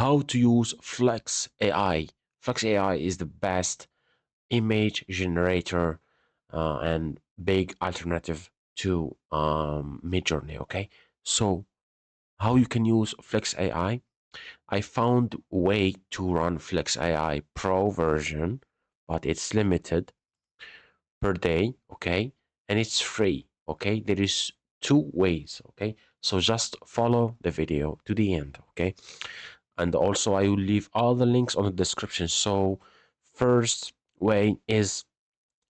how to use Flux AI. Flux AI is the best image generator and big alternative to Midjourney. Okay, so how you can use Flux AI? I found a way to run Flux AI Pro version, but it's limited per day. Okay, and it's free. Okay, there is two ways. Okay, so just follow the video to the end. Okay, and also I will leave all the links on the description. So first way is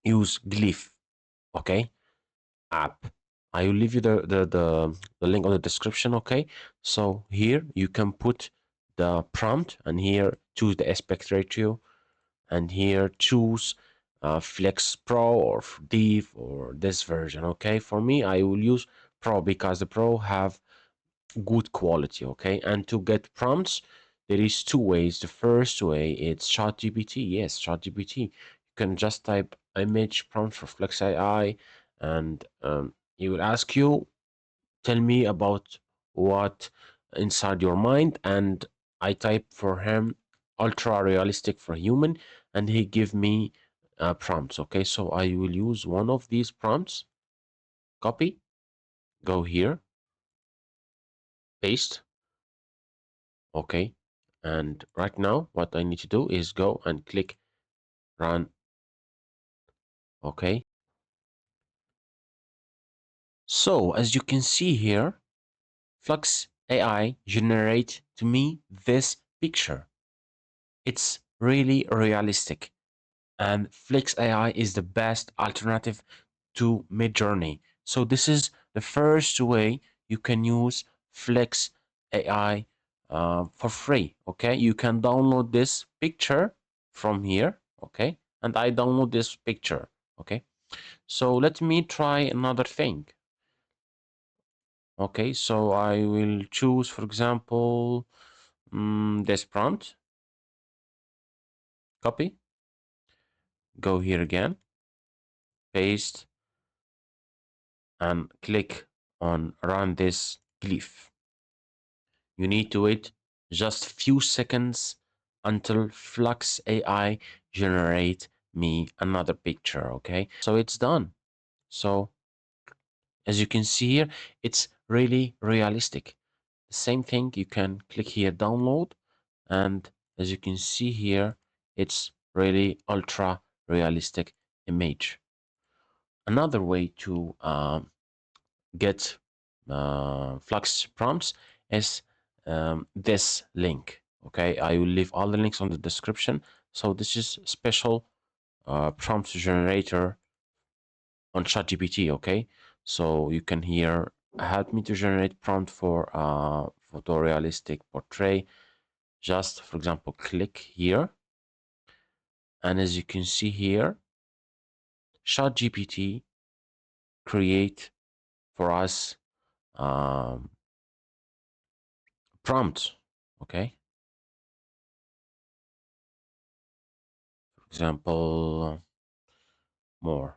use glif. Okay, app. I will leave you the link on the description. Okay, so here you can put the prompt, and here choose the aspect ratio, and here choose Flex Pro or Div or this version. Okay, for me I will use Pro because the Pro have good quality. Okay, and to get prompts there is two ways. The first way it's chatgpt. Yes, chatgpt, you can just type image prompt for Flex AI, and he will ask you, tell me about what inside your mind, and I type for him ultra realistic for human, and he give me prompts. Okay, so I will use one of these prompts, copy, go here, paste. Okay, and right now what I need to do is go and click run. Okay, so as you can see here, Flux AI generate to me this picture. It's really realistic, and Flux AI is the best alternative to Midjourney. So this is the first way you can use Flux AI for free. Okay, you can download this picture from here. Okay, and I download this picture. Okay, so let me try another thing. Okay, so I will choose, for example, this prompt, copy, go here again, paste, and click on run this glyph. You need to wait just few seconds until Flux AI generate me another picture. Okay, so it's done. So as you can see here, it's really realistic. The same thing, you can click here download, and as you can see here, it's really ultra realistic image. Another way to get Flux prompts is this link. Okay, I will leave all the links on the description. So this is special prompt generator on ChatGPT. Okay, so you can here help me to generate prompt for photorealistic portrait. Just for example, click here, and as you can see here, ChatGPT create for us prompt. Okay, for example, more.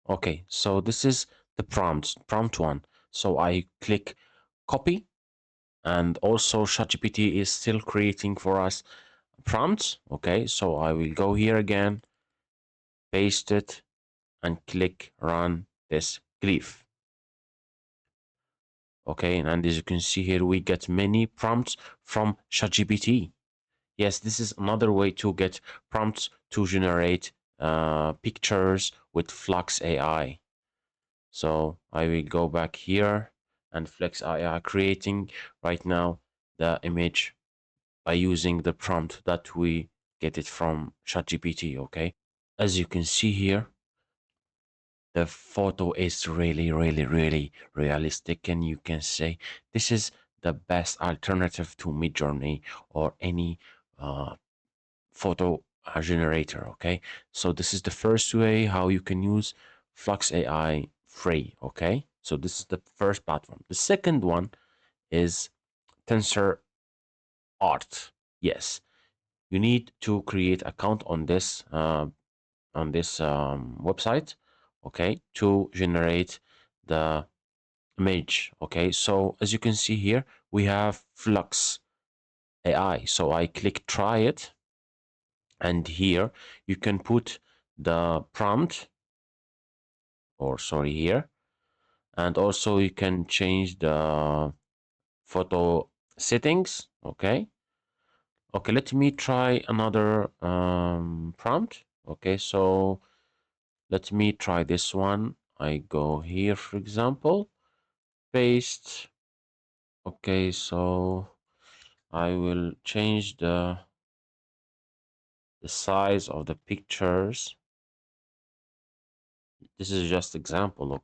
Okay, so this is the prompt one. So I click copy, and also ChatGPT is still creating for us prompts. Okay, so I will go here again, paste it, and click run this glyph. Okay, and as you can see here, we get many prompts from ChatGPT. Yes, this is another way to get prompts to generate pictures with Flux AI. So I will go back here, and Flux AI creating right now the image by using the prompt that we get it from ChatGPT. Okay, as you can see here, the photo is really realistic, and you can say this is the best alternative to Midjourney or any photo generator. Okay, so this is the first way how you can use Flux AI free. Okay, so this is the first platform. The second one is Tensor Art. Yes, you need to create account on this website, okay, to generate the image. Okay, so as you can see here, we have Flux AI. So I click try it, and here you can put the prompt, or sorry, here, and also you can change the photo settings. Okay, let me try another prompt. Okay, so let me try this one. I go here, for example, paste. Okay, so I will change the size of the pictures. This is just example.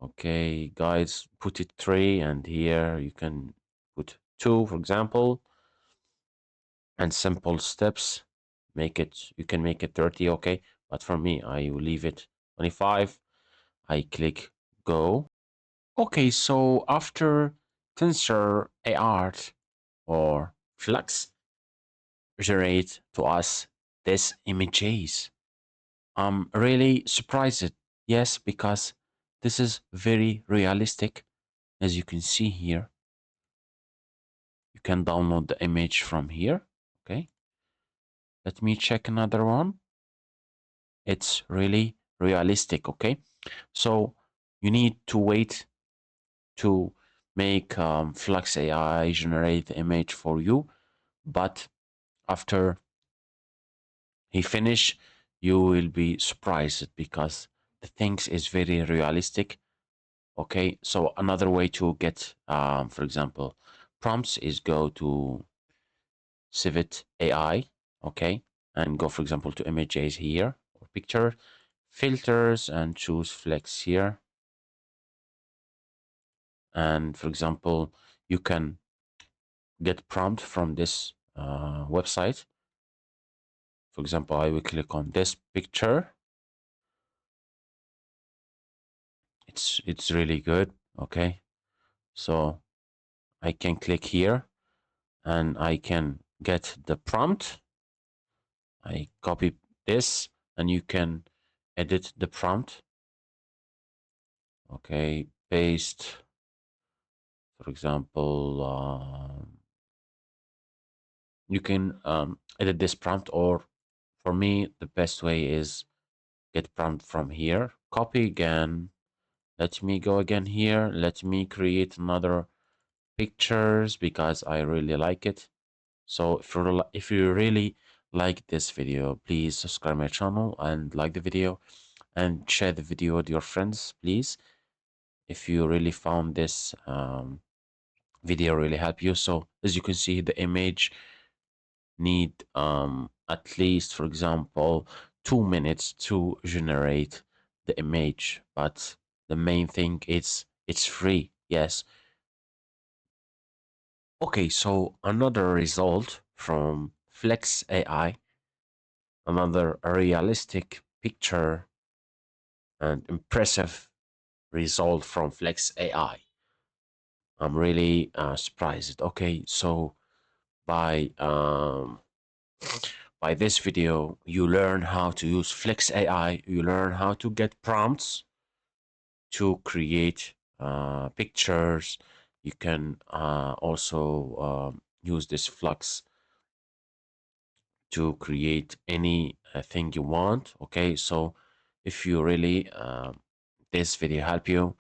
Okay, guys, put it 3, and here you can put 2, for example, and simple steps. You can make it 30, okay, but for me, I will leave it 25. I click go. Okay, so after Tensor AR or Flux generate to us these images, I'm really surprised. Yes, because this is very realistic. As you can see here, you can download the image from here. Okay, let me check another one. It's really realistic. Okay, so you need to wait to make Flux AI generate the image for you, but after he finish, you will be surprised because the things is very realistic. Okay, so another way to get, for example, prompts is go to Civit AI, okay, and go, for example, to images here or picture filters and choose flex here. And for example, you can get prompt from this website. For example, I will click on this picture. It's really good. Okay, so I can click here and I can get the prompt. I copy this, and you can edit the prompt. Okay, paste, for example, you can edit this prompt, or for me, the best way is get prompt from here. Copy again. Let me go again here. Let me create another pictures because I really like it. So if you really like this video, please subscribe my channel and like the video and share the video with your friends, please. If you really found this video really help you. So as you can see, the image need at least, for example, 2 minutes to generate the image, but the main thing is it's free. Yes. Okay, so another result from Flex AI, another realistic picture and impressive result from Flex AI. I'm really surprised. Okay, so by by this video, you learn how to use Flex AI. You learn how to get prompts to create pictures. You can also use this Flux to create any thing you want. Okay, so if you really this video help you,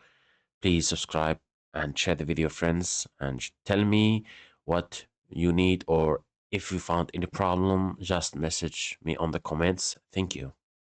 please subscribe and share the video, friends, and tell me what you need, or if you found any problem, just message me on the comments. Thank you.